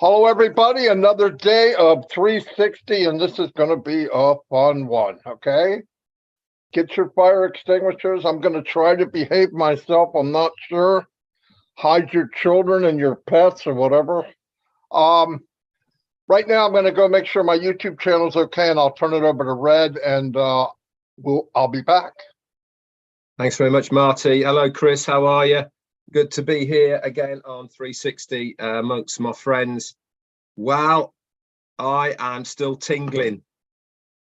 Hello, everybody. Another day of 360, and this is going to be a fun one, okay? Get your fire extinguishers. I'm going to try to behave myself. I'm not sure. Hide your children and your pets or whatever. Right now, I'm going to go make sure my YouTube channel is okay, and I'll turn it over to Red, and I'll be back. Thanks very much, Marty. Hello, Chris. How are you? Good to be here again on 360 amongst my friends. Well, I am still tingling.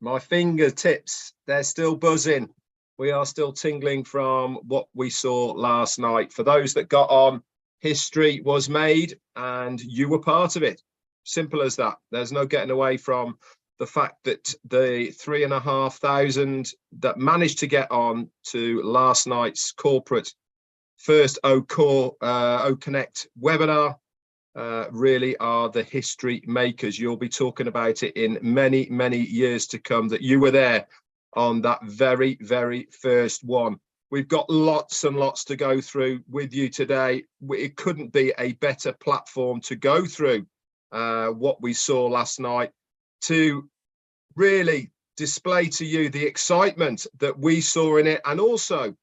My fingertips, they're still buzzing. We are still tingling from what we saw last night. For those that got on, history was made and you were part of it. Simple as that. There's no getting away from the fact that the 3,500 that managed to get on to last night's corporate first OConnect webinar really are the history makers. You'll be talking about it in many, many years to come, that you were there on that very, very first one. We've got lots and lots to go through with you today. It couldn't be a better platform to go through what we saw last night, to really display to you the excitement that we saw in it, and also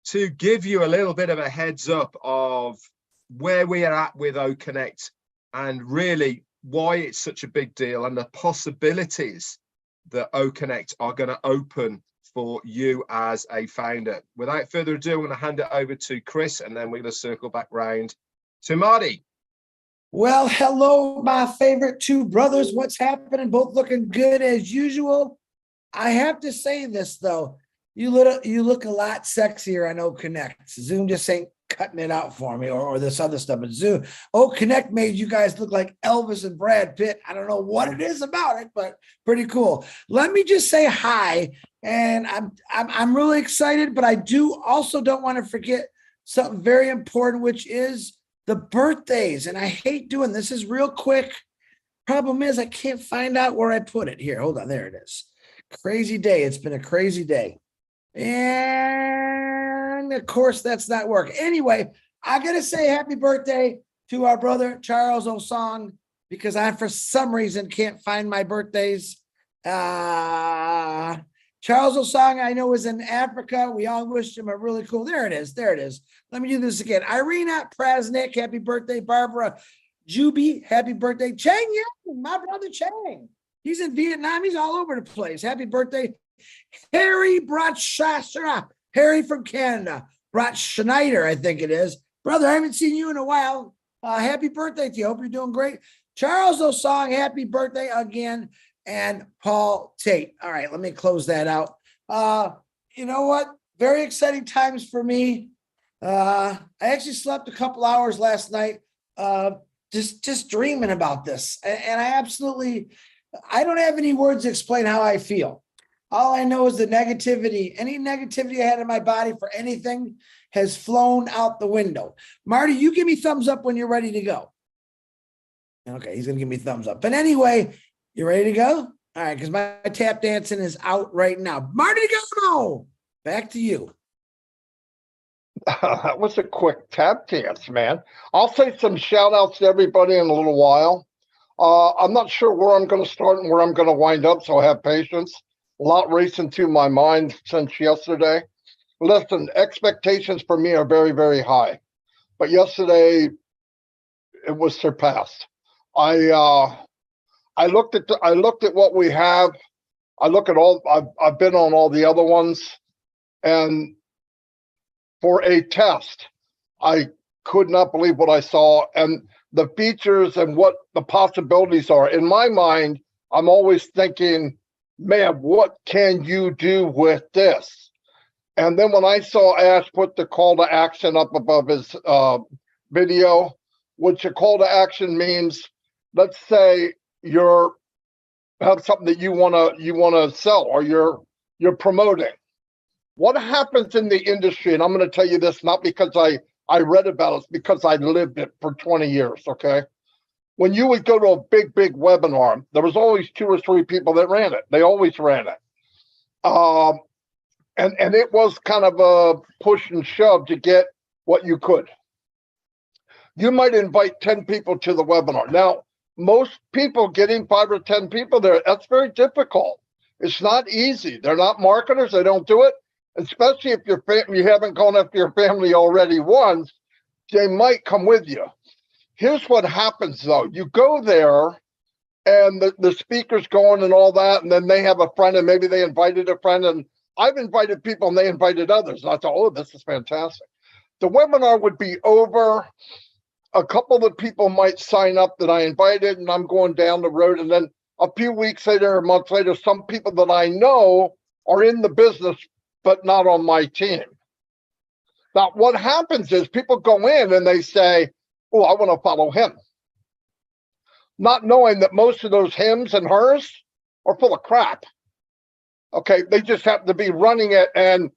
to give you a little bit of a heads up of where we are at with OConnect and really why it's such a big deal and the possibilities that OConnect are going to open for you as a founder. Without further ado, I'm going to hand it over to Chris, and then we're going to circle back round to Marty. Well, hello, my favorite two brothers. What's happening? Both looking good as usual. I have to say this, though. You look a lot sexier on OConnect. Zoom just ain't cutting it out for me, or this other stuff. But Zoom, OConnect made you guys look like Elvis and Brad Pitt. I don't know what it is about it, but pretty cool. Let me just say hi, and I'm really excited. But I don't want to forget something very important, which is the birthdays. And I hate doing this. Is real quick. Problem is I can't find out where I put it. Here, hold on. There it is. Crazy day. It's been a crazy day. And of course, that's not working. Anyway, I got to say happy birthday to our brother, Charles Osong, because I, for some reason, can't find my birthdays. Charles Osong, I know, is in Africa. We all wish him a really cool. There it is. There it is. Let me do this again. Irina Prasnik, happy birthday. Barbara Juby, happy birthday. Chang Yang, my brother Chang. He's in Vietnam. He's all over the place. Happy birthday. Harry Bratschastra, Harry from Canada. Brat Schneider, I think it is. Brother, I haven't seen you in a while. Happy birthday to you. Hope you're doing great. Charles Osong, happy birthday again. And Paul Tate. All right, let me close that out. You know what? Very exciting times for me. I actually slept a couple hours last night just dreaming about this. And I don't have any words to explain how I feel. All I know is the negativity. Any negativity I had in my body for anything has flown out the window. Marty, you give me thumbs up when you're ready to go. Okay, he's going to give me thumbs up. But anyway, you ready to go? All right, because my tap dancing is out right now. Marty, go! Back to you. That was a quick tap dance, man. I'll say some shout outs to everybody in a little while. I'm not sure where I'm going to start and where I'm going to wind up, so have patience. A lot racing through my mind since yesterday. Listen, expectations for me are very, very high, but yesterday it was surpassed. I looked at what we have. I look at all. I've been on all the other ones, and for a test, I could not believe what I saw and the features and what the possibilities are. In my mind, I'm always thinking, man, what can you do with this? And then when I saw Ash put the call to action up above his video, which a call to action means, let's say you have something that you wanna sell, or you're promoting. What happens in the industry, and I'm going to tell you this not because I read about it, it's because I lived it for 20 years, okay? When you would go to a big webinar, there was always 2 or 3 people that ran it. They always ran it. And it was kind of a push and shove to get what you could. You might invite 10 people to the webinar. Now, most people getting 5 or 10 people there, that's very difficult. It's not easy. They're not marketers. They don't do it. Especially if you haven't gone after your family already once, they might come with you. Here's what happens though. You go there and the speaker's going and all that, and then they have a friend and maybe they invited a friend, and I've invited people and they invited others. And I thought, oh, this is fantastic. The webinar would be over. A couple of the people might sign up that I invited, and I'm going down the road. And then a few weeks later, a month later, some people that I know are in the business, but not on my team. Now, what happens is people go in and they say, oh, I want to follow him. Not knowing that most of those hims and hers are full of crap. Okay, they just happen to be running it and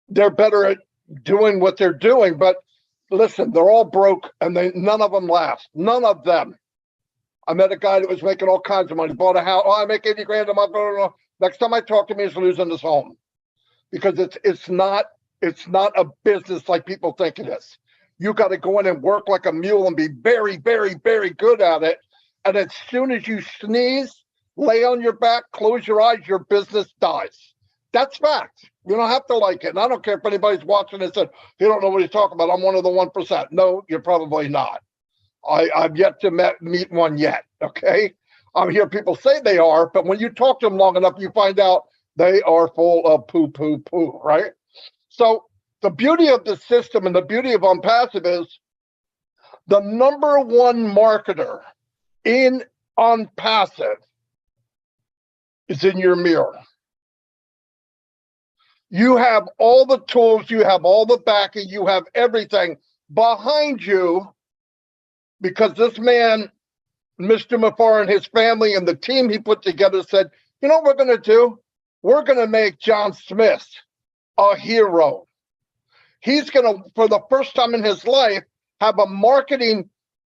they're better at doing what they're doing. But listen, they're all broke and none of them last. None of them. I met a guy that was making all kinds of money, bought a house. Oh, I make 80 grand a month. Next time I talk to me, he's losing his home. Because it's not a business like people think it is. You got to go in and work like a mule and be very, very, very good at it. And as soon as you sneeze, lay on your back, close your eyes, your business dies. That's fact. You don't have to like it. And I don't care if anybody's watching and said, you don't know what he's talking about. I'm one of the 1%. No, you're probably not. I've yet to meet one yet. Okay. I hear people say they are, but when you talk to them long enough, you find out they are full of poo, poo, poo, right? So the beauty of the system and the beauty of ONPASSIVE is the number one marketer in ONPASSIVE is in your mirror. You have all the tools, you have all the backing, you have everything behind you, because this man, Mr. Mafar, and his family and the team he put together said, you know what we're going to do? We're going to make John Smith a hero. He's going to, for the first time in his life, have a marketing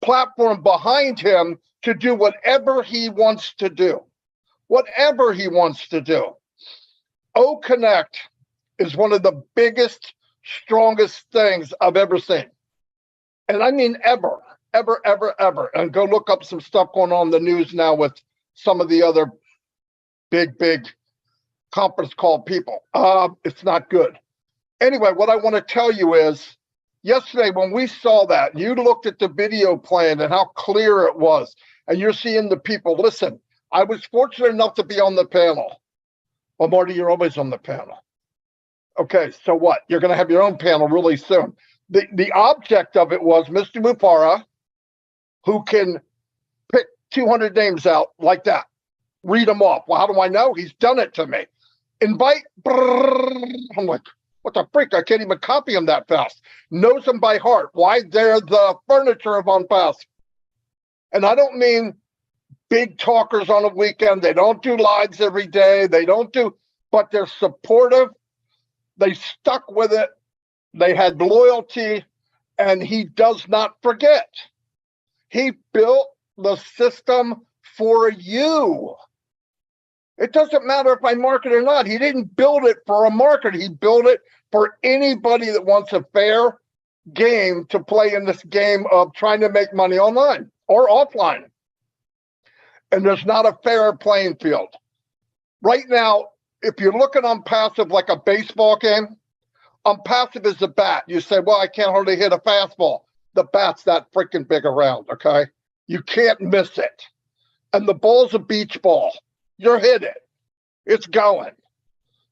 platform behind him to do whatever he wants to do. Whatever he wants to do. O-Connect is one of the biggest, strongest things I've ever seen. And I mean ever, ever, ever, ever. And go look up some stuff going on in the news now with some of the other big conference call people. It's not good. Anyway, what I want to tell you is, yesterday when we saw that, you looked at the video plan and how clear it was, and you're seeing the people. Listen, I was fortunate enough to be on the panel. Well, Marty, you're always on the panel. Okay, so what? You're going to have your own panel really soon. The object of it was Mr. Mufara, who can pick 200 names out like that. Read them off. Well, how do I know? He's done it to me. Invite. I'm like, what the freak? I can't even copy them that fast. Knows them by heart. Why? They're the furniture of ONPASSIVE. And I don't mean big talkers on a weekend. They don't do lives every day. They don't do, but they're supportive. They stuck with it. They had loyalty, and he does not forget. He built the system for you. It doesn't matter if I market or not. He didn't build it for a marketer. He built it for anybody that wants a fair game to play in this game of trying to make money online or offline. And there's not a fair playing field. Right now, if you're looking ONPASSIVE like a baseball game, ONPASSIVE is the bat. You say, well, I can't hardly hit a fastball. The bat's that freaking big around, okay? You can't miss it. And the ball's a beach ball. You're hit it. It's going.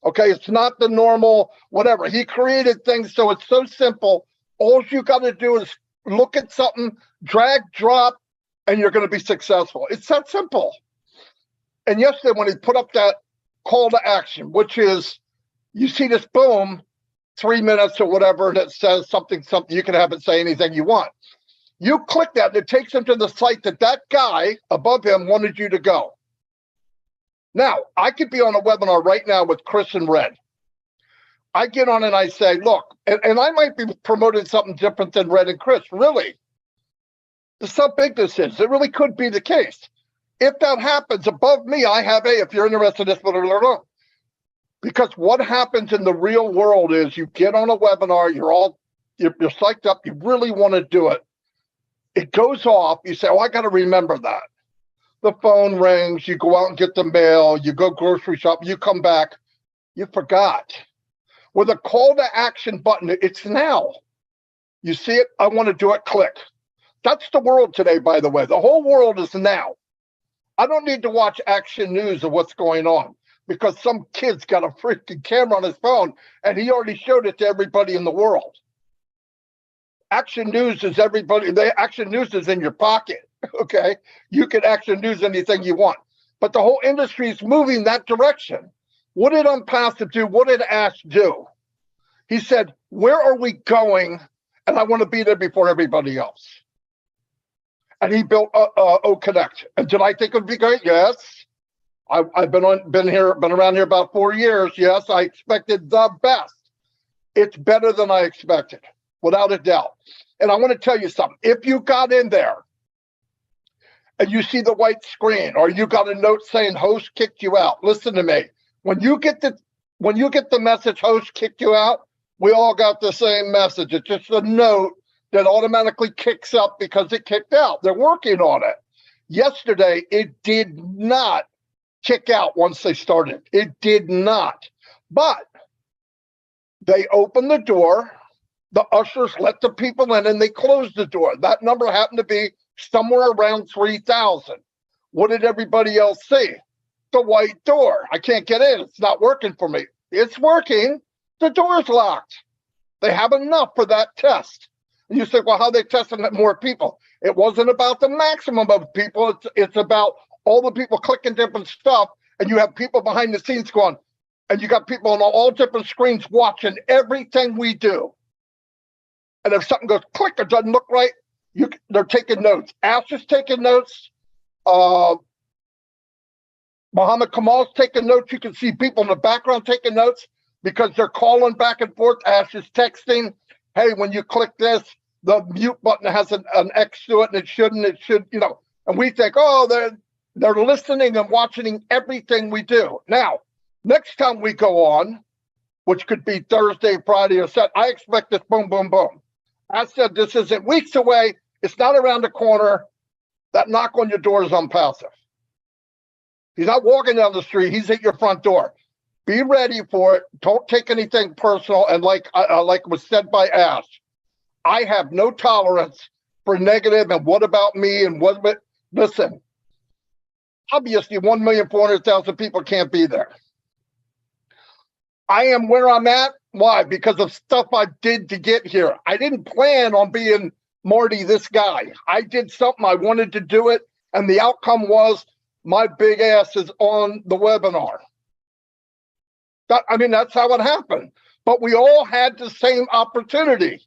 Okay, it's not the normal whatever. He created things so it's so simple. All you got to do is look at something, drag, drop, and you're going to be successful. It's that simple. And yesterday when he put up that call to action, which is, you see this boom, 3 minutes or whatever, and it says something, you can have it say anything you want. You click that, and it takes him to the site that guy above him wanted you to go. Now, I could be on a webinar right now with Chris and Red. I get on and I say, look, and I might be promoting something different than Red and Chris, really. That's how big this is. It really could be the case. If that happens, above me, I have if you're interested in this, because what happens in the real world is you get on a webinar, you're psyched up, you really want to do it. It goes off. You say, oh, I got to remember that. The phone rings. You go out and get the mail. You go grocery shop. You come back. You forgot. With a call to action button, it's now. You see it? I want to do it. Click. That's the world today, by the way. The whole world is now. I don't need to watch Action News of what's going on because some kid's got a freaking camera on his phone and he already showed it to everybody in the world. Action News is everybody. Action News is in your pocket, okay? You can Action News anything you want. But the whole industry is moving that direction. What did ONPASSIVE do? What did Ash do? He said, where are we going? And I want to be there before everybody else. And he built OConnect. And did I think it would be great? Yes. I've been around here about 4 years. Yes, I expected the best. It's better than I expected, without a doubt. And I want to tell you something. If you got in there and you see the white screen, or you got a note saying host kicked you out, listen to me. When you get the message host kicked you out, we all got the same message. It's just a note that automatically kicks up because it kicked out. They're working on it. Yesterday, it did not kick out once they started. It did not. But they opened the door. The ushers let the people in and they closed the door. That number happened to be somewhere around 3,000. What did everybody else see? The white door. I can't get in. It's not working for me. It's working. The door's locked. They have enough for that test. And you say, well, how are they testing more people? It wasn't about the maximum of people. It's about all the people clicking different stuff. And you have people behind the scenes going, and you got people on all different screens watching everything we do. And if something goes click or doesn't look right, they're taking notes. Ash is taking notes. Muhammad Kamal's taking notes. You can see people in the background taking notes because they're calling back and forth. Ash is texting. Hey, when you click this, the mute button has an X to it, and it should, and we think, oh, they're listening and watching everything we do. Now, next time we go on, which could be Thursday, Friday, or Saturday, I expect this boom, boom, boom. I said, this isn't weeks away. It's not around the corner. That knock on your door is ONPASSIVE. He's not walking down the street. He's at your front door. Be ready for it. Don't take anything personal. And like was said by Ash, I have no tolerance for negative and what about me and what. Listen, obviously 1,400,000 people can't be there. I am where I'm at. Why? Because of stuff I did to get here. I didn't plan on being Marty, this guy. I did something. I wanted to do it. And the outcome was my big ass is on the webinar. That's how it happened. But we all had the same opportunity.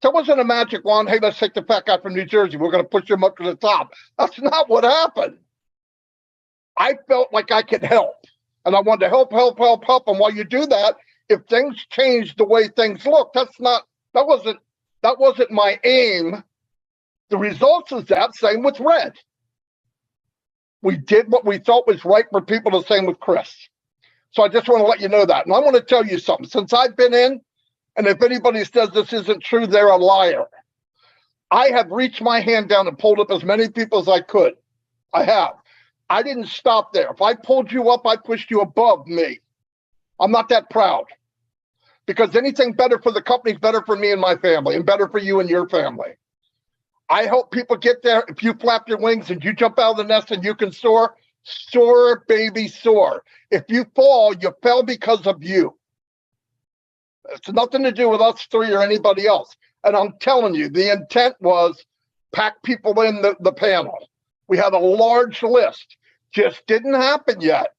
There wasn't a magic wand. Hey, let's take the fat guy from New Jersey. We're going to push him up to the top. That's not what happened. I felt like I could help. And I wanted to help. And while you do that, if things change the way things look, that wasn't my aim. The results is that same with Red. We did what we thought was right for people, the same with Chris. So I just want to let you know that. And I want to tell you something. Since I've been in, and if anybody says this isn't true, they're a liar. I have reached my hand down and pulled up as many people as I could. I have. I didn't stop there. If I pulled you up, I pushed you above me. I'm not that proud. Because anything better for the company is better for me and my family, and better for you and your family. I help people get there. If you flap your wings and you jump out of the nest and you can soar, soar, baby, soar. If you fall, you fell because of you. It's nothing to do with us three or anybody else. And I'm telling you, the intent was pack people in the panel. We had a large list. Just didn't happen yet.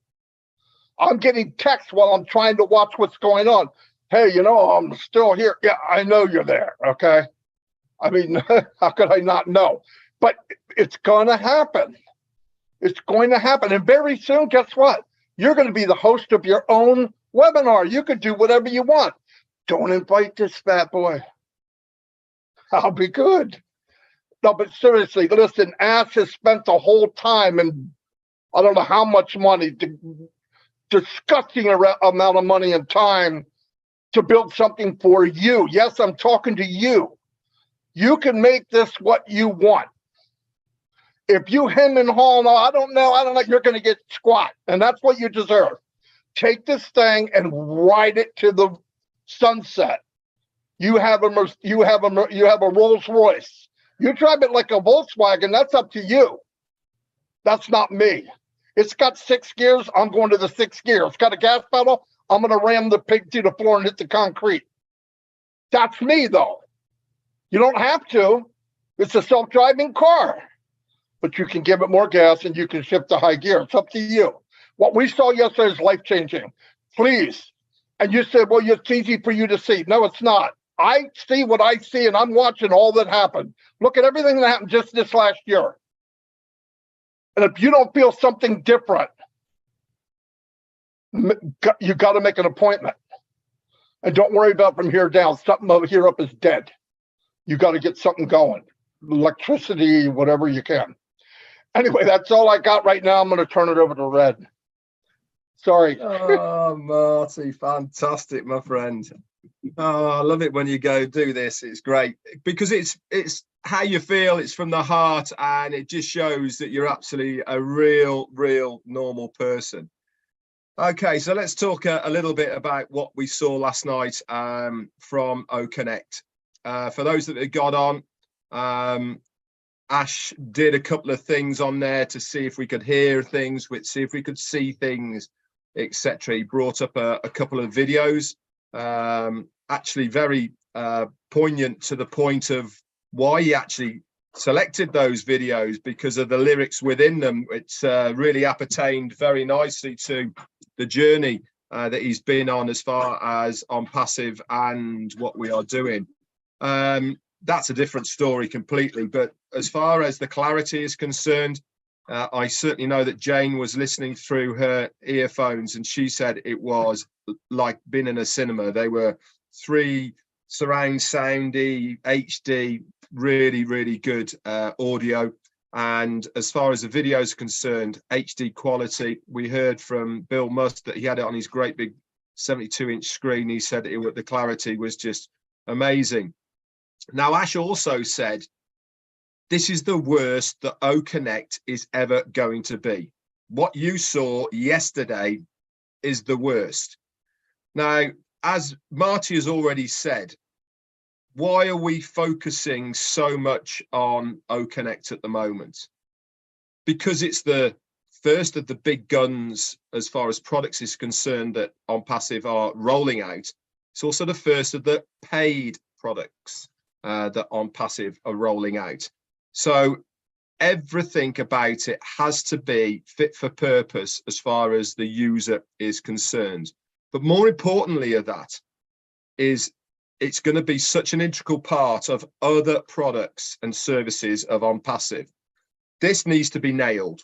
I'm getting texts while I'm trying to watch what's going on. Hey, I'm still here. Yeah, I know you're there, okay? How could I not know? But it's going to happen. It's going to happen. And very soon, guess what? You're going to be the host of your own webinar. You could do whatever you want. Don't invite this fat boy. I'll be good. No, but seriously, listen, Ash has spent the whole time, and I don't know how much money, disgusting amount of money and time to build something for you. Yes, I'm talking to you. You can make this what you want. If you hem and haw, no, I don't know, you're going to get squat, and that's what you deserve. Take this thing and ride it to the sunset. You have a Rolls Royce. You drive it like a Volkswagen. That's up to you. That's not me. It's got 6 gears. I'm going to the 6th gear. It's got a gas pedal. I'm going to ram the pig to the floor and hit the concrete. That's me, though. You don't have to. It's a self-driving car. But you can give it more gas and you can shift to high gear. It's up to you. What we saw yesterday is life-changing. Please. And you said, well, it's easy for you to see. No, it's not. I see what I see, and I'm watching all that happened. Look at everything that happened just this last year. And if you don't feel something different, you got to make an appointment. And don't worry about from here down. Something over here up is dead. You got to get something going. Electricity, whatever you can. Anyway, that's all I got right now. I'm going to turn it over to Red. Sorry. Oh, Marty, fantastic, my friend. Oh, I love it when you go do this. It's great because it's how you feel. It's from the heart, and it just shows that you're absolutely a real normal person. Okay, so let's talk a little bit about what we saw last night from OConnect. For those that have got on, Ash did a couple of things on there to see if we could hear things, see if we could see things, etc. He brought up a couple of videos, actually very poignant to the point of why he actually selected those videos, because of the lyrics within them. It's really appertained very nicely to the journey that he's been on as far as ONPASSIVE and what we are doing. That's a different story completely. But as far as the clarity is concerned, I certainly know that Jane was listening through her earphones, and she said it was like being in a cinema. They were 3 surround soundy, HD, really good audio. And as far as the video is concerned, HD quality. We heard from Bill Must that he had it on his great big 72-inch screen. He said the clarity was just amazing. Now, Ash also said, this is the worst that OConnect is ever going to be. What you saw yesterday is the worst. Now, as Marty has already said, why are we focusing so much on OConnect at the moment? Because it's the first of the big guns as far as products is concerned that ONPASSIVE are rolling out. It's also the first of the paid products that ONPASSIVE are rolling out. So everything about it has to be fit for purpose as far as the user is concerned. But more importantly of that is it's going to be such an integral part of other products and services of ONPASSIVE. This needs to be nailed.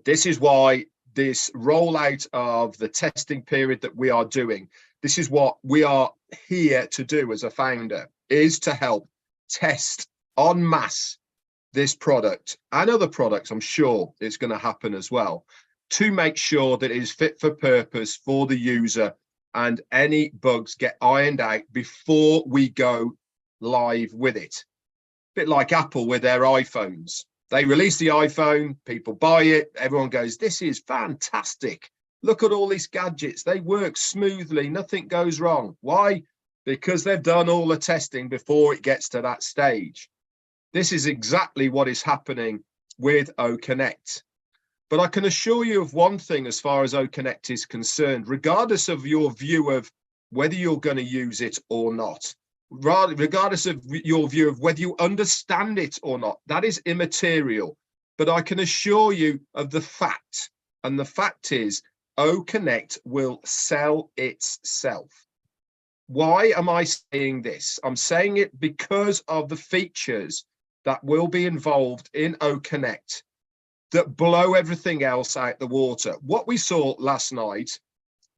This is why this rollout of the testing period that we are doing, this is what we are here to do as a founder, is to help test en masse this product and other products. I'm sure it's going to happen as well, to make sure that it is fit for purpose for the user and any bugs get ironed out before we go live with it. A bit like Apple with their iPhones. They release the iPhone, people buy it, everyone goes, this is fantastic. Look at all these gadgets. They work smoothly, nothing goes wrong. Why? Because they've done all the testing before it gets to that stage. This is exactly what is happening with OConnect. But I can assure you of one thing as far as OConnect is concerned, regardless of your view of whether you're going to use it or not, regardless of your view of whether you understand it or not, that is immaterial. But I can assure you of the fact, and the fact is OConnect will sell itself. Why am I saying this? I'm saying it because of the features that will be involved in OConnect that blow everything else out the water. What we saw last night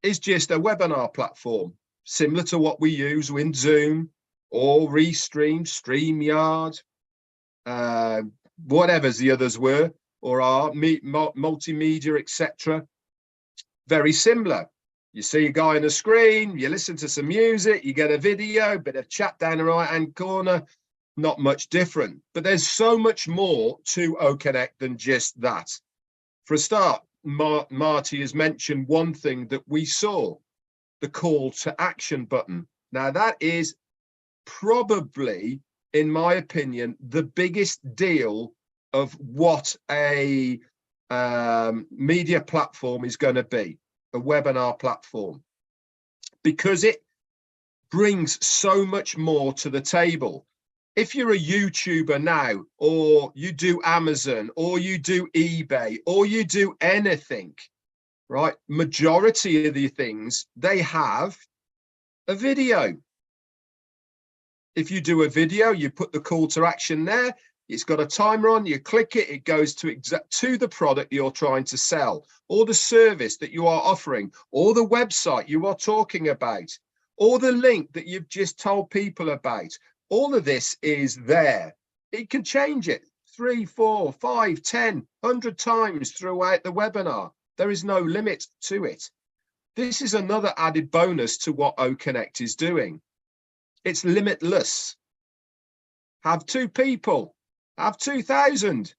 is just a webinar platform, similar to what we use in Zoom or Restream, StreamYard, whatever the others were, or are multimedia, etc. Very similar. You see a guy on the screen, you listen to some music, you get a video, bit of chat down the right-hand corner. not much different. But there's so much more to OConnect than just that. For a start, Marty has mentioned one thing that we saw, the call to action button. Now that is probably, in my opinion, the biggest deal of what a media platform is going to be, a webinar platform, because it brings so much more to the table. If you're a YouTuber now, or you do Amazon, or you do eBay, or you do anything, right? Majority of the things, they have a video. If you do a video, you put the call to action there. It's got a timer on, you click it, it goes to the product you're trying to sell, or the service that you are offering, or the website you are talking about, or the link that you've just told people about. All of this is there. It can change it 3, 4, 5, 10, 100 times throughout the webinar. There is no limit to it. This is another added bonus to what OConnect is doing. It's limitless. Have 2 people, have 2,000,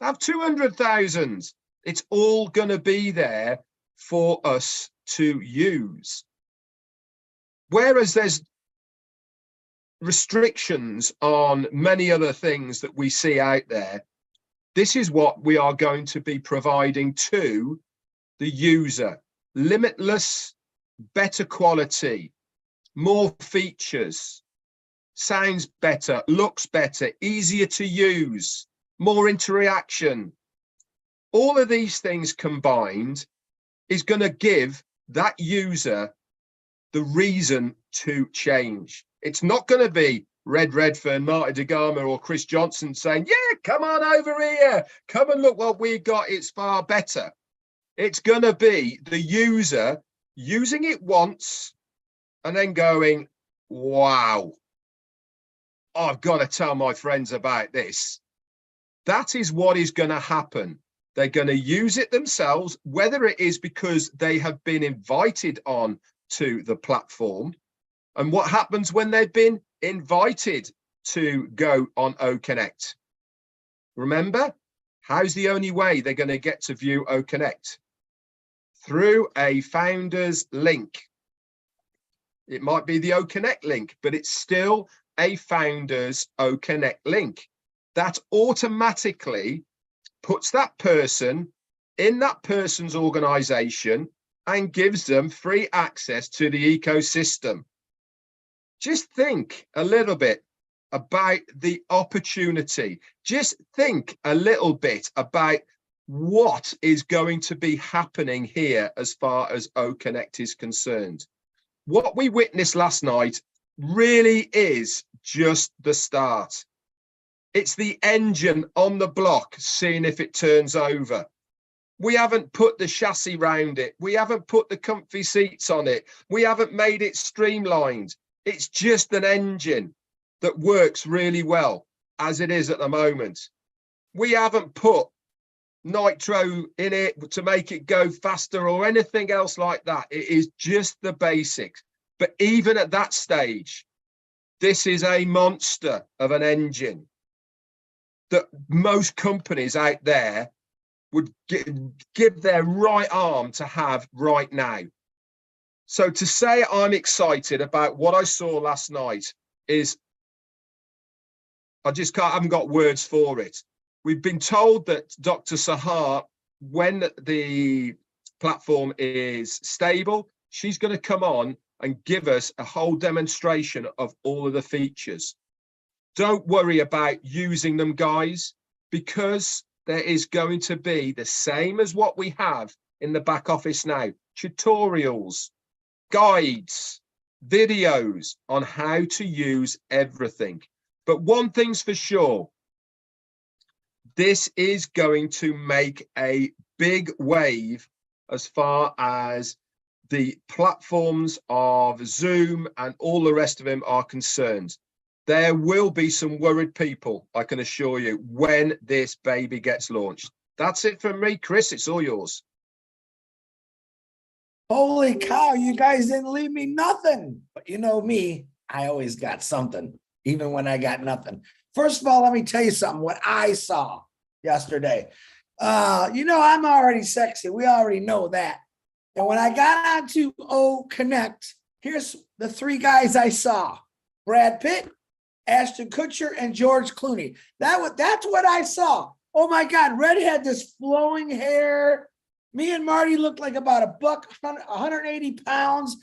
have 200,000. It's all going to be there for us to use. Whereas there's restrictions on many other things that we see out there, this is what we are going to be providing to the user. Limitless, better quality, more features, sounds better, looks better, easier to use, more interaction. All of these things combined is going to give that user the reason to change. It's not going to be Redfern, Marty, DeGarmo, or Chris Johnson saying, yeah, come on over here, come and look what we've got, it's far better. It's going to be the user using it once and then going, wow, I've got to tell my friends about this. That is what is going to happen. They're going to use it themselves, whether it is because they have been invited on to the platform. And what happens when they've been invited to go on OConnect? Remember, how's the only way they're going to get to view OConnect? Through a founder's link. It might be the OConnect link, but it's still a founder's OConnect link. That automatically puts that person in that person's organization and gives them free access to the ecosystem. Just think a little bit about the opportunity. Just think a little bit about what is going to be happening here as far as OConnect is concerned. What we witnessed last night really is just the start. It's the engine on the block, seeing if it turns over. We haven't put the chassis round it. We haven't put the comfy seats on it. We haven't made it streamlined. It's just an engine that works really well as it is at the moment. We haven't put nitro in it to make it go faster or anything else like that. It is just the basics. But even at that stage, this is a monster of an engine that most companies out there would give their right arm to have right now. So to say I'm excited about what I saw last night is, I haven't got words for it. We've been told that Dr. Sahar, when the platform is stable, she's going to come on and give us a whole demonstration of all of the features. Don't worry about using them, guys, because there is going to be the same as what we have in the back office now. Tutorials, guides, videos on how to use everything. But one thing's for sure, this is going to make a big wave as far as the platforms of Zoom and all the rest of them are concerned. There will be some worried people, I can assure you, when this baby gets launched. That's it from me, Chris. It's all yours. Holy cow, you guys didn't leave me nothing. But you know me, I always got something. even when I got nothing. First of all, let me tell you something, what I saw yesterday. I'm already sexy. We already know that. And when I got onto Connect, here's the 3 guys I saw: Brad Pitt, Ashton Kutcher, and George Clooney. That's what I saw. Oh my God, Red had this flowing hair. Me and Marty looked like about a buck, 180 pounds.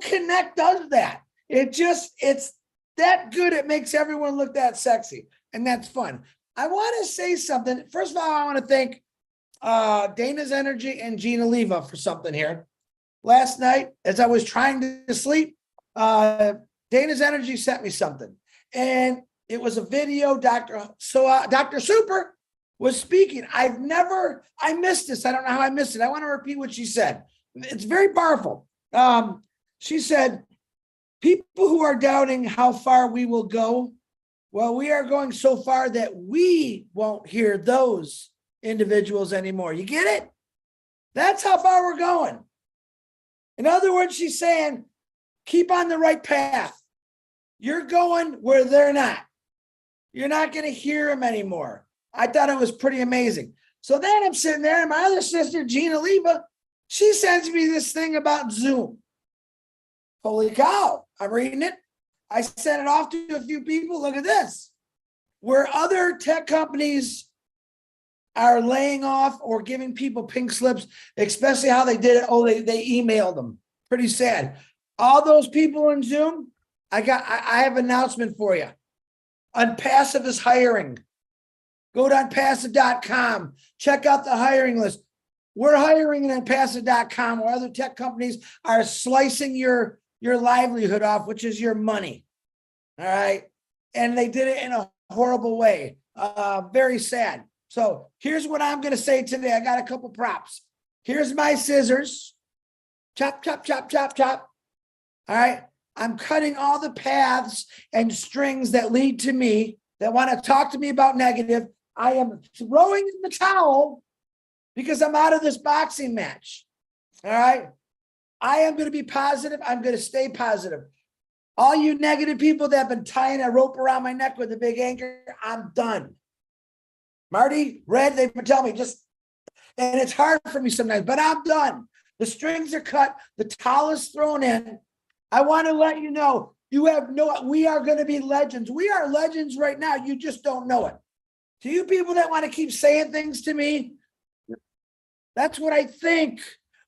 Connect does that. It's that good. It makes everyone look that sexy. And that's fun. I want to say something. First of all, I want to thank Dana's Energy and Gina Leva for something here. Last night, as I was trying to sleep, Dana's Energy sent me something. And it was a video. Dr. Super was speaking. I missed this. I don't know how I missed it. I want to repeat what she said. It's very powerful. She said, people who are doubting how far we will go, well, we are going so far that we won't hear those individuals anymore. You get it? That's how far we're going. In other words, she's saying, keep on the right path. You're going where they're not. You're not going to hear them anymore. I thought it was pretty amazing. So then I'm sitting there, and my other sister, Gina Leva, she sends me this thing about Zoom. Holy cow. I'm reading it. I sent it off to a few people. Look at this. Where other tech companies are laying off or giving people pink slips, especially how they did it. They emailed them. Pretty sad. All those people in Zoom, I have an announcement for you. ONPASSIVE is hiring. Go to ONPASSIVE.com. Check out the hiring list. We're hiring at ONPASSIVE.com, where other tech companies are slicing your livelihood off, which is your money. All right. And they did it in a horrible way. Very sad. So here's what I'm going to say today. I got a couple props. Here's my scissors. Chop, chop, chop, chop, chop. All right. I'm cutting all the paths and strings that lead to me, that want to talk to me about negative. I am throwing in the towel because I'm out of this boxing match. All right. I am going to be positive. I'm going to stay positive. All you negative people that have been tying a rope around my neck with a big anchor, I'm done. Marty, Red, they've been telling me and it's hard for me sometimes, but I'm done. The strings are cut. The towel is thrown in. I want to let you know, we are going to be legends. We are legends right now. You just don't know it. To you people that want to keep saying things to me, that's what I think.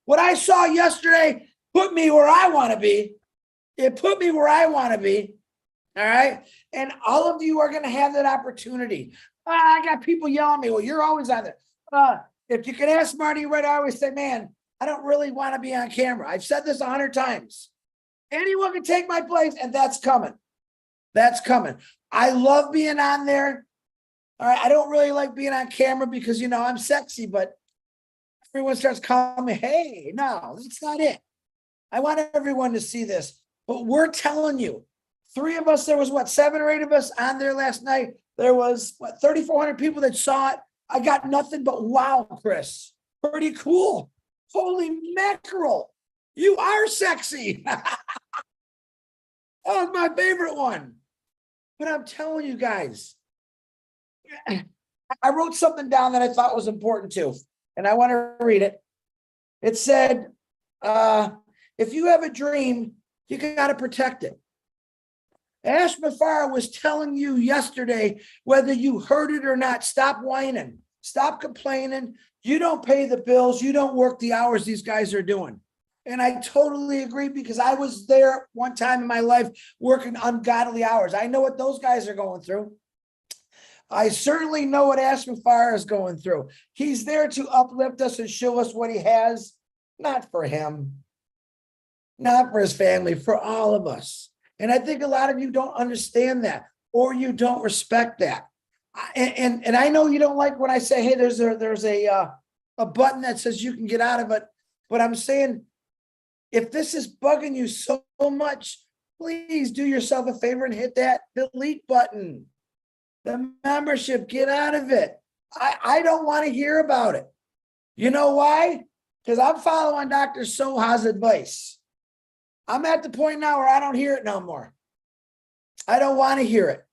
What I saw yesterday put me where I want to be. It put me where I want to be. All right. And all of you are going to have that opportunity. I got people yelling at me. Well, you're always on there. If you can ask Marty, Red, I always say, man, I don't really want to be on camera. I've said this 100 times. Anyone can take my place, and that's coming. That's coming. I love being on there. All right. I don't really like being on camera because, I'm sexy, but everyone starts calling me, hey, no, that's not it. I want everyone to see this. But we're telling you, 3 of us, there was 7 or 8 of us on there last night. There was 3,400 people that saw it. I got nothing but wow, Chris. Pretty cool. Holy mackerel. You are sexy. That was my favorite one. But I'm telling you guys, I wrote something down that I thought was important too. And I want to read it. It said, if you have a dream, you got to protect it. Ash Mafar was telling you yesterday, whether you heard it or not, stop whining, stop complaining. You don't pay the bills. You don't work the hours these guys are doing. And I totally agree because I was there one time in my life working ungodly hours. I know what those guys are going through. I certainly know what Ash Mafar is going through. He's there to uplift us and show us what he has, not for him, not for his family, for all of us. And I think a lot of you don't understand that, or you don't respect that. And I know you don't like when I say, hey, there's a button that says you can get out of it. But I'm saying, if this is bugging you so much, please do yourself a favor and hit that delete button. The membership, get out of it. I don't want to hear about it. You know why? Because I'm following Dr. Soha's advice. I'm at the point now where I don't hear it no more. I don't want to hear it.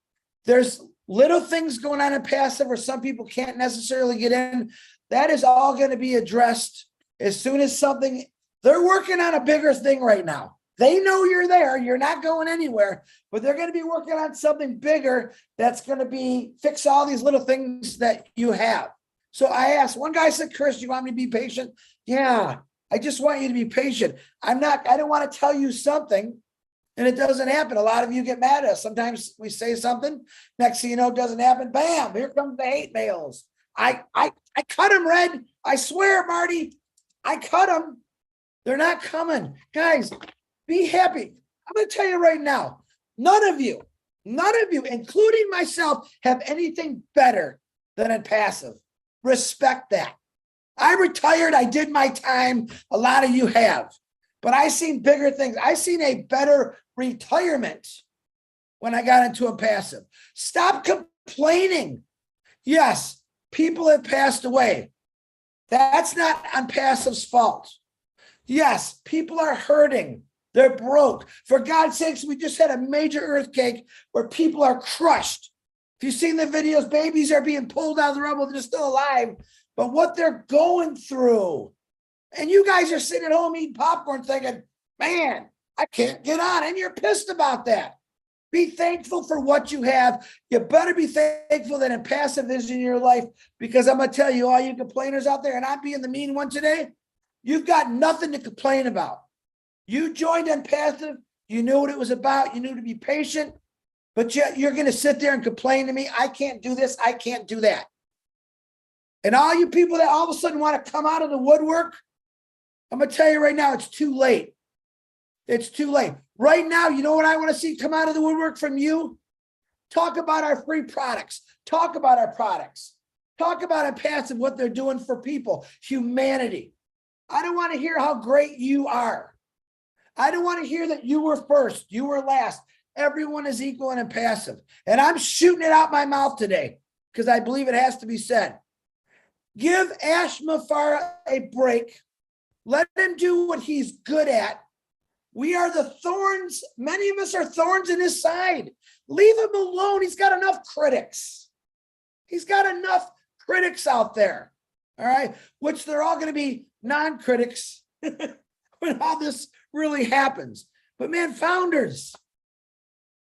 There's little things going on in passive where some people can't necessarily get in. That is all going to be addressed as soon as something, they're working on a bigger thing right now. They know you're there. You're not going anywhere, but they're going to be working on something bigger that's going to be fix all these little things that you have. So I asked, one guy said, Chris, you want me to be patient? Yeah, I just want you to be patient. I don't want to tell you something and it doesn't happen. A lot of you get mad at us. Sometimes we say something, next thing you know, it doesn't happen. Bam, here comes the hate mails. I cut them, Red. I swear, Marty, I cut them. They're not coming. Guys, be happy. I'm going to tell you right now, none of you, including myself, have anything better than a passive. Respect that. I retired. I did my time. A lot of you have. But I seen bigger things. I seen a better retirement when I got into a passive. Stop complaining. Yes, people have passed away. That's not on passive's fault. Yes, people are hurting. They're broke. For God's sakes, we just had a major earthquake where people are crushed. If you've seen the videos, babies are being pulled out of the rubble. They're still alive. But what they're going through, and you guys are sitting at home eating popcorn thinking, man, I can't get on. And you're pissed about that. Be thankful for what you have. You better be thankful that impassive is in your life, because I'm going to tell you, all you complainers out there, and I'm being the mean one today, you've got nothing to complain about. You joined impassive. You knew what it was about. You knew to be patient, but yet you're going to sit there and complain to me. I can't do this. I can't do that. And all you people that all of a sudden want to come out of the woodwork, I'm going to tell you right now, it's too late. It's too late. Right now, you know what I want to see come out of the woodwork from you? Talk about our free products. Talk about our products. Talk about impassive, what they're doing for people, humanity. I don't want to hear how great you are. I don't want to hear that you were first, you were last. Everyone is equal and impassive. And I'm shooting it out my mouth today because I believe it has to be said. Give Ash Mafara a break. Let him do what he's good at. We are the thorns. Many of us are thorns in his side. Leave him alone. He's got enough critics. He's got enough critics out there. All right. Which they're all going to be non-critics when all this really happens. But man, founders,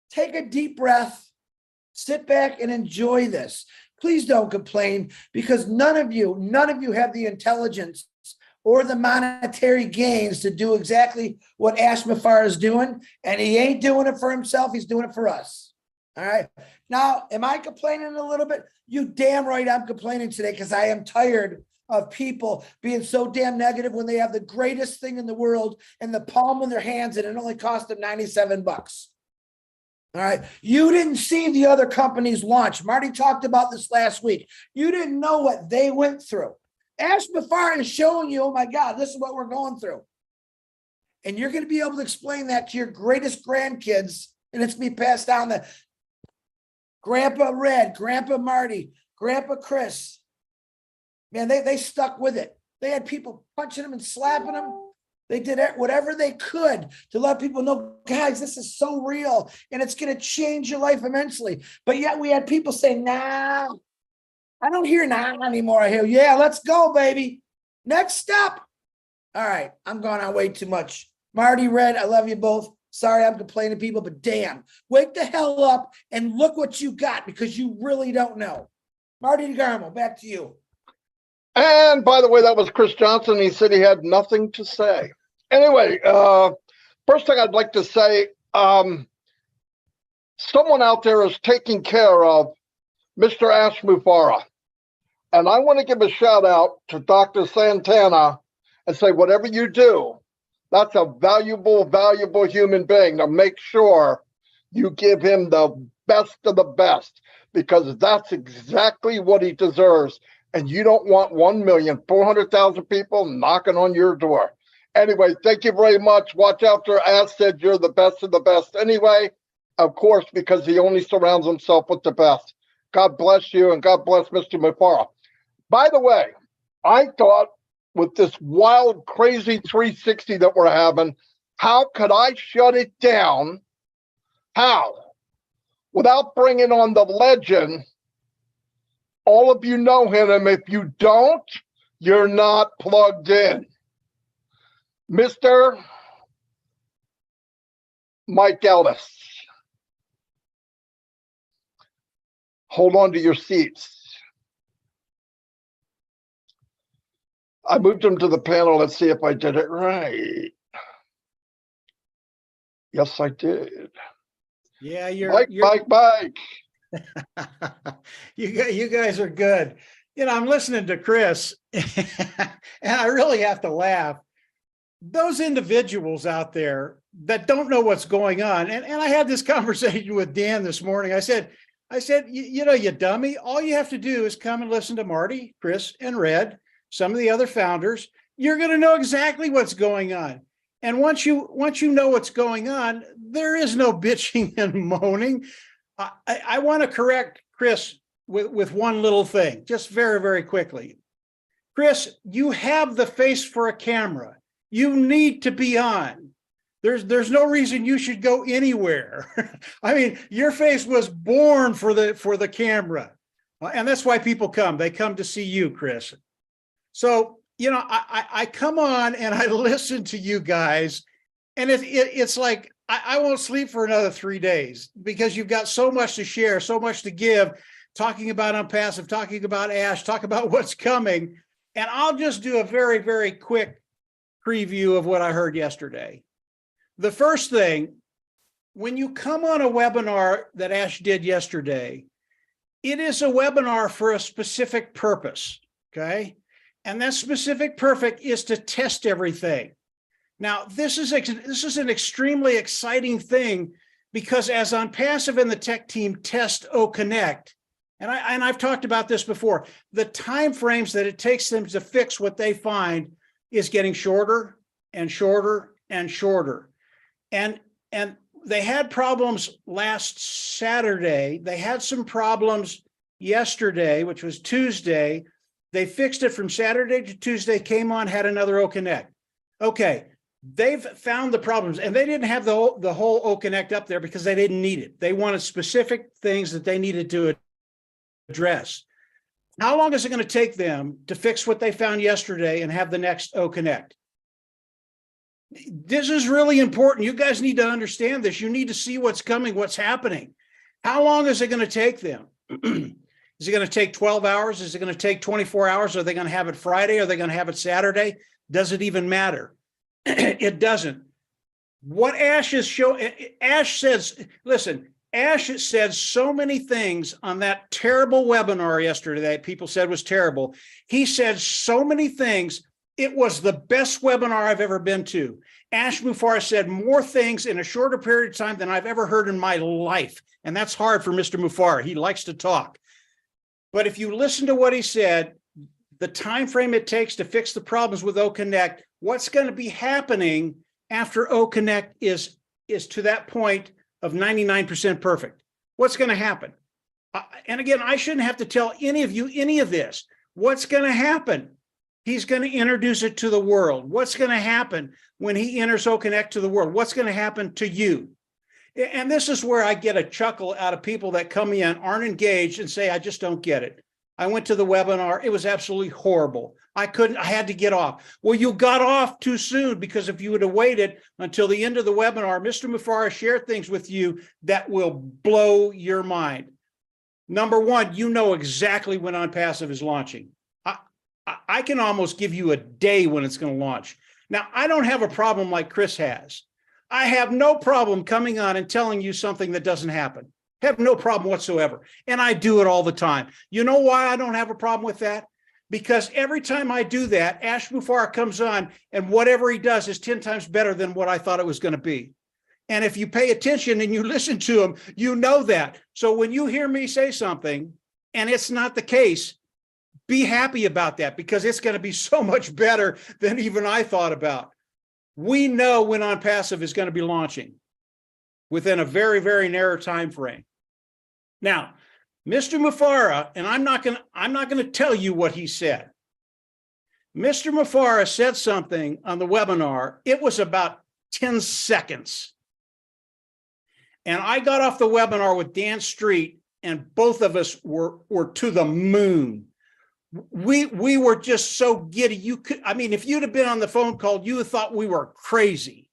take a deep breath, sit back and enjoy this. Please don't complain, because none of you have the intelligence or the monetary gains to do exactly what Ash Mafar is doing. And he ain't doing it for himself. He's doing it for us. All right. Now, am I complaining a little bit? You damn right I'm complaining today, because I am tired of people being so damn negative when they have the greatest thing in the world in the palm of their hands and it only cost them $97. All right. You didn't see the other companies launch. Marty talked about this last week. You didn't know what they went through. Ash Mafar is showing you, oh my God, this is what we're going through. And you're going to be able to explain that to your greatest grandkids, and it's going to be passed down to Grandpa Red, Grandpa Marty, Grandpa Chris. Man, they stuck with it. They had people punching them and slapping them. They did whatever they could to let people know, guys, this is so real, and it's going to change your life immensely. But yet we had people saying, nah, I don't hear nah anymore. I hear, yeah, let's go, baby. Next step. All right, I'm going on way too much. Marty, Red, I love you both. Sorry I'm complaining, people, but damn, wake the hell up and look what you got, because you really don't know. Marty DeGarmo, back to you. And by the way, that was Chris Johnson. He said he had nothing to say. Anyway, first thing I'd like to say, someone out there is taking care of Mr. Ash Mufara. And I want to give a shout out to Dr. Santana and say, whatever you do, that's a valuable, valuable human being. Now make sure you give him the best of the best, because that's exactly what he deserves. And you don't want 1,400,000 people knocking on your door. Anyway, thank you very much. Watch out for Ash said you're the best of the best anyway, of course, because he only surrounds himself with the best. God bless you, and God bless Mr. Mufara. By the way, I thought with this wild, crazy 360 that we're having, how could I shut it down? How? without bringing on the legend, all of you know him. If you don't, you're not plugged in. Mr. Mike Ellis. Hold on to your seats. I moved him to the panel. Let's see if I did it right. Yes, I did. Yeah, you're Mike. You guys are good. You know, I'm listening to Chris and I really have to laugh. Those individuals out there that don't know what's going on. And I had this conversation with Dan this morning. I said, you know, you dummy, all you have to do is come and listen to Marty, Chris, and Red, some of the other founders. You're going to know exactly what's going on. And once you know what's going on, there is no bitching and moaning. I want to correct Chris with one little thing, just very, very quickly. Chris, you have the face for a camera. You need to be on. There's no reason you should go anywhere. I mean, your face was born for the camera. And that's why people come. They come to see you, Chris. So, you know, I come on and I listen to you guys, and it's like, I won't sleep for another 3 days because you've got so much to share, so much to give, talking about ONPASSIVE, talking about ASH, talk about what's coming. And I'll just do a very, very quick preview of what I heard yesterday. The first thing, when you come on a webinar that Ash did yesterday, it is a webinar for a specific purpose, okay? And that specific purpose is to test everything. Now, this is an extremely exciting thing because as ONPASSIVE and the tech team test OConnect, and I've talked about this before, the time frames that it takes them to fix what they find is getting shorter and shorter and shorter. And they had problems last Saturday. They had some problems yesterday, which was Tuesday. They fixed it from Saturday to Tuesday, came on, had another OConnect. Okay, they've found the problems, and they didn't have the whole OConnect up there because they didn't need it. They wanted specific things that they needed to address. How long is it going to take them to fix what they found yesterday and have the next OConnect? This is really important. You guys need to understand this. You need to see what's coming, what's happening. How long is it going to take them? Is it going to take 12 hours? Is it going to take 24 hours? Are they going to have it Friday? Are they going to have it Saturday? Does it even matter? It doesn't. What Ash is showing, Ash says, listen, Ash said so many things on that terrible webinar yesterday that people said was terrible. He said so many things. It was the best webinar I've ever been to. Ash Mufareh said more things in a shorter period of time than I've ever heard in my life. And that's hard for Mr. Mufareh. He likes to talk. But if you listen to what he said, the time frame it takes to fix the problems with OConnect, what's going to be happening after OConnect is to that point of 99% perfect. What's going to happen? And again, I shouldn't have to tell any of you any of this. What's going to happen? He's going to introduce it to the world. What's going to happen when he enters OConnect to the world? What's going to happen to you? And this is where I get a chuckle out of people that come in, aren't engaged, and say, I just don't get it. I went to the webinar. It was absolutely horrible. I had to get off. Well, you got off too soon, because if you would have waited until the end of the webinar, Mr. Mufareh shared things with you that will blow your mind. Number one, you know exactly when ONPASSIVE is launching. I can almost give you a day when it's going to launch. Now, I don't have a problem like Chris has. I have no problem coming on and telling you something that doesn't happen. Have no problem whatsoever. And I do it all the time. You know why I don't have a problem with that? Because every time I do that, Ash Mufareh comes on and whatever he does is 10 times better than what I thought it was going to be. And if you pay attention and you listen to him, you know that. So when you hear me say something and it's not the case, be happy about that, because it's going to be so much better than even I thought about. We know when ONPASSIVE is going to be launching within a very, very narrow time frame. Now, Mr. Mufareh, and I'm not going to tell you what he said. Mr. Mufareh said something on the webinar. It was about 10 seconds. And I got off the webinar with Dan Street, and both of us were to the moon. We were just so giddy. You could, I mean, if you'd have been on the phone call, you would have thought we were crazy.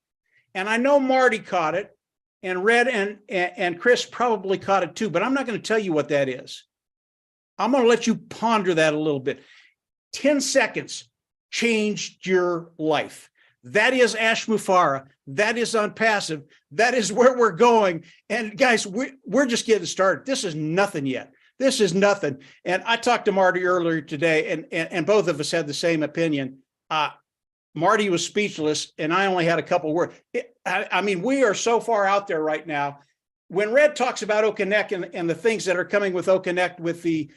And I know Marty caught it, and Red and Chris probably caught it too, but I'm not going to tell you what that is. I'm going to let you ponder that a little bit. 10 seconds changed your life. That is Ashmufara. That is ONPASSIVE. That is where we're going. And guys, we're just getting started. This is nothing yet. This is nothing. And I talked to Marty earlier today, and both of us had the same opinion. Marty was speechless, and I only had a couple words. I mean, we are so far out there right now. When Red talks about OConnect and the things that are coming with OConnect with the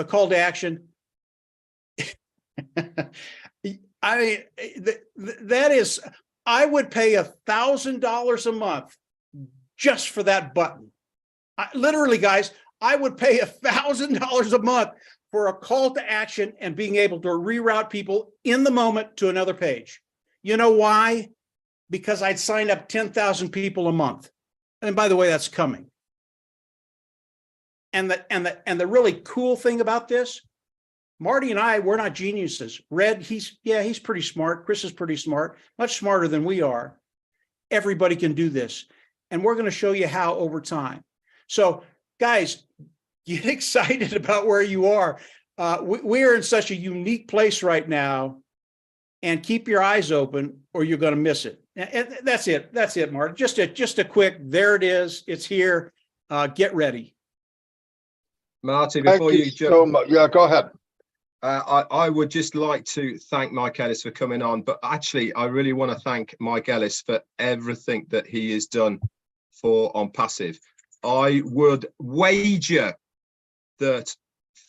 call to action, I mean, that is, I would pay $1,000 a month just for that button. Literally, guys, I would pay $1,000 a month for a call to action and being able to reroute people in the moment to another page. You know why? Because I'd sign up 10,000 people a month. And by the way, that's coming. And the really cool thing about this, Marty and I, we're not geniuses. Red, he's pretty smart. Chris is pretty smart, much smarter than we are. Everybody can do this. And we're going to show you how over time. So guys, get excited about where you are. We are in such a unique place right now, and keep your eyes open or you're going to miss it. And that's it. That's it, Marty. Just a quick, there it is. It's here. Get ready. Marty, before you jump, so much. Yeah, go ahead. I would just like to thank Mike Ellis for coming on, but actually I really want to thank Mike Ellis for everything that he has done for ONPASSIVE. I would wager that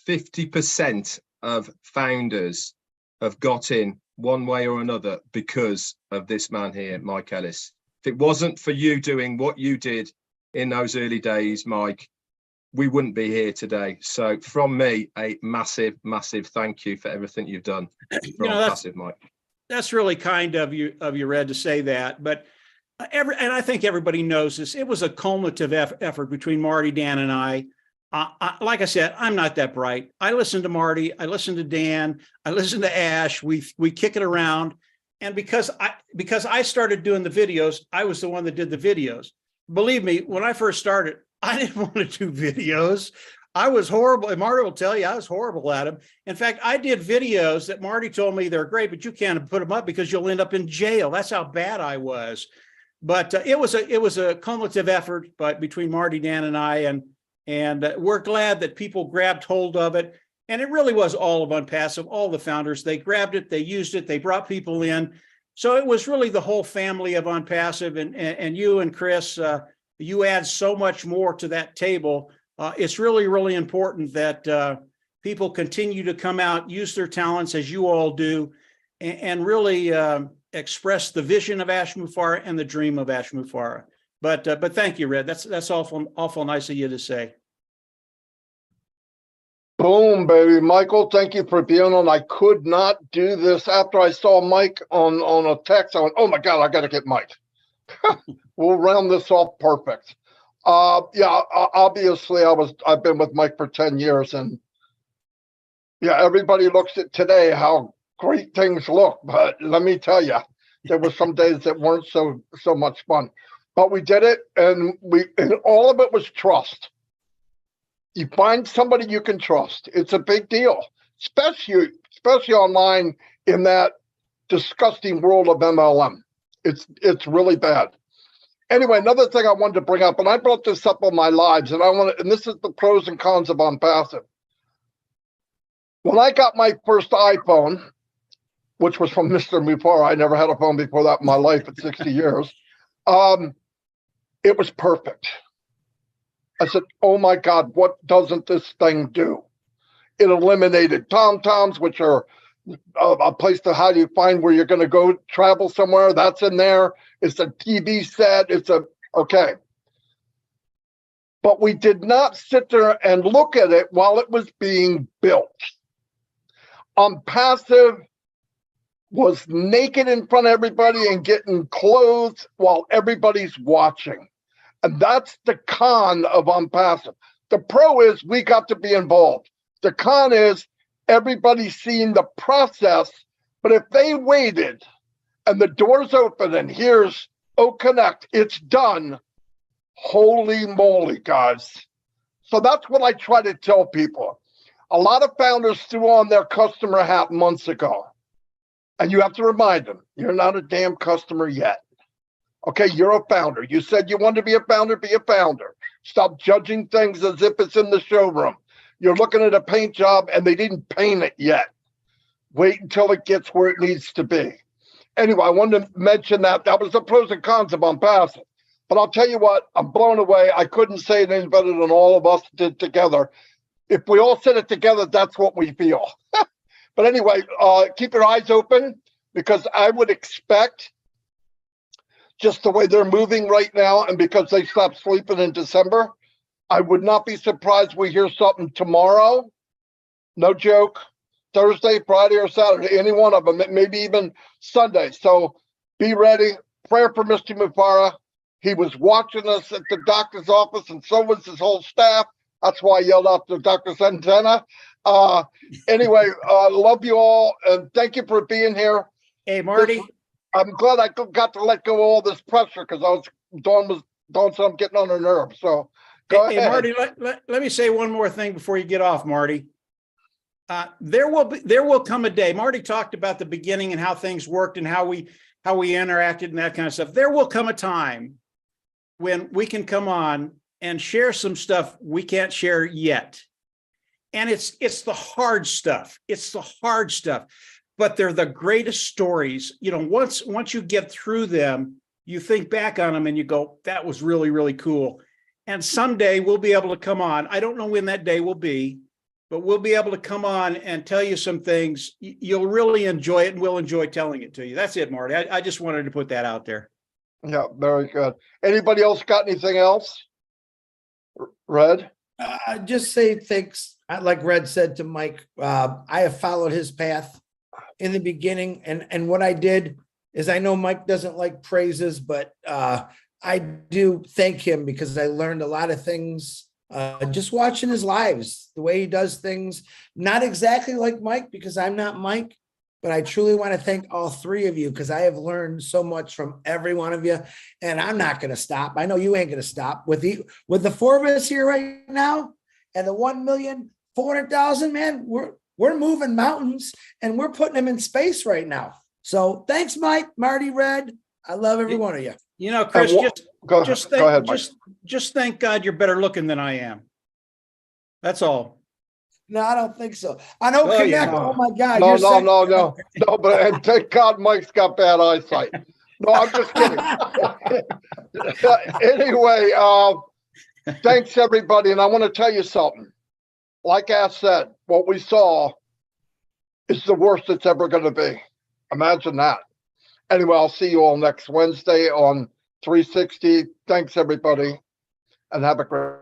50% of founders have got in one way or another because of this man here, Mike Ellis. If it wasn't for you doing what you did in those early days, Mike, we wouldn't be here today. So from me, a massive, massive thank you for everything you've done for ONPASSIVE, Mike. That's really kind of you, Red, to say that. But and I think everybody knows this. It was a cumulative effort between Marty, Dan, and I. Like I said, I'm not that bright. I listen to Marty, I listen to Dan, I listen to Ash. We kick it around, and because I started doing the videos, I was the one that did the videos. Believe me, when I first started, I didn't want to do videos. I was horrible. And Marty will tell you, I was horrible at them. In fact, I did videos that Marty told me they're great, but you can't put them up because you'll end up in jail. That's how bad I was. But it was a cumulative effort, but between Marty, Dan, and I, and we're glad that people grabbed hold of it. And it really was all of ONPASSIVE, all the founders. They grabbed it, they used it, they brought people in. So it was really the whole family of ONPASSIVE, and you and Chris, you add so much more to that table. It's really, really important that people continue to come out, use their talents as you all do, and really express the vision of Ashmufara and the dream of Ashmufara. But thank you, Red. That's awful nice of you to say. Boom, baby. Michael, thank you for being on. I could not do this after I saw Mike on a text. I went, oh my God, I got to get Mike. We'll round this off perfect. Yeah, obviously I've been with Mike for 10 years, and yeah, everybody looks at today how great things look, but let me tell you, there were some days that weren't so much fun. But we did it, and all of it was trust. You find somebody you can trust. It's a big deal, especially online in that disgusting world of MLM. It's really bad. Anyway, another thing I wanted to bring up, and I brought this up on my lives, and this is the pros and cons of ONPASSIVE. When I got my first iPhone, which was from Mr. Mufara, I never had a phone before that in my life at 60 years. It was perfect. I said, oh my God, what doesn't this thing do? It eliminated TomToms, which are a place to how do you find where you're going to go travel somewhere. That's in there. It's a TV set. Okay. But we did not sit there and look at it while it was being built. ONPASSIVE was naked in front of everybody and getting clothes while everybody's watching. And that's the con of ONPASSIVE. The pro is we got to be involved. The con is everybody's seeing the process, but if they waited and the door's open and here's Connect, it's done. Holy moly, guys. So that's what I try to tell people. A lot of founders threw on their customer hat months ago. And you have to remind them, you're not a damn customer yet. Okay, you're a founder. You said you wanted to be a founder, be a founder. Stop judging things as if it's in the showroom. You're looking at a paint job and they didn't paint it yet. Wait until it gets where it needs to be. Anyway, I wanted to mention that. That was the pros and cons of ONPASSIVE. But I'll tell you what, I'm blown away. I couldn't say it any better than all of us did together. If we all said it together, that's what we feel. But anyway, keep your eyes open, because I would expect, just the way they're moving right now, and because they stopped sleeping in December, I would not be surprised we hear something tomorrow. No joke. Thursday, Friday, or Saturday, any one of them, maybe even Sunday. So be ready. Prayer for Mr. Mufara. He was watching us at the doctor's office, and so was his whole staff. That's why I yelled out to Dr. Santana. Anyway, love you all, and thank you for being here. Hey, Marty. I'm glad I got to let go of all this pressure, because Dawn was doing something getting on her nerves. So go ahead. Hey, Marty, let me say one more thing before you get off, Marty. There will come a day. Marty talked about the beginning and how things worked and how we interacted and that kind of stuff. There will come a time when we can come on and share some stuff we can't share yet. And it's the hard stuff. It's the hard stuff, but they're the greatest stories. You know, once you get through them, you think back on them and you go, that was really, really cool. And someday we'll be able to come on. I don't know when that day will be, but we'll be able to come on and tell you some things. You'll really enjoy it, and we'll enjoy telling it to you. That's it, Marty. I just wanted to put that out there. Yeah, very good. Anybody else got anything else? Red? Just say thanks. Like Red said to Mike, I have followed his path in the beginning. And what I did is, I know Mike doesn't like praises, but I do thank him, because I learned a lot of things just watching his lives, the way he does things. Not exactly like Mike, because I'm not Mike, but I truly want to thank all three of you, because I have learned so much from every one of you, and I'm not going to stop. I know you ain't going to stop with the four of us here right now, and the 1,400,000, man, we're moving mountains, and we're putting them in space right now. So thanks, Mike, Marty, Red. I love every one of you. You know, Chris, go ahead, Mike. Just thank God you're better looking than I am. That's all. No, I don't think so. I know. Oh, Connect. yeah. Oh my God. No. But and thank God Mike's got bad eyesight. No, I'm just kidding. Anyway, thanks everybody, and I want to tell you something. Like I said, what we saw is the worst it's ever going to be. Imagine that. Anyway, I'll see you all next Wednesday on 360. Thanks everybody, and have a great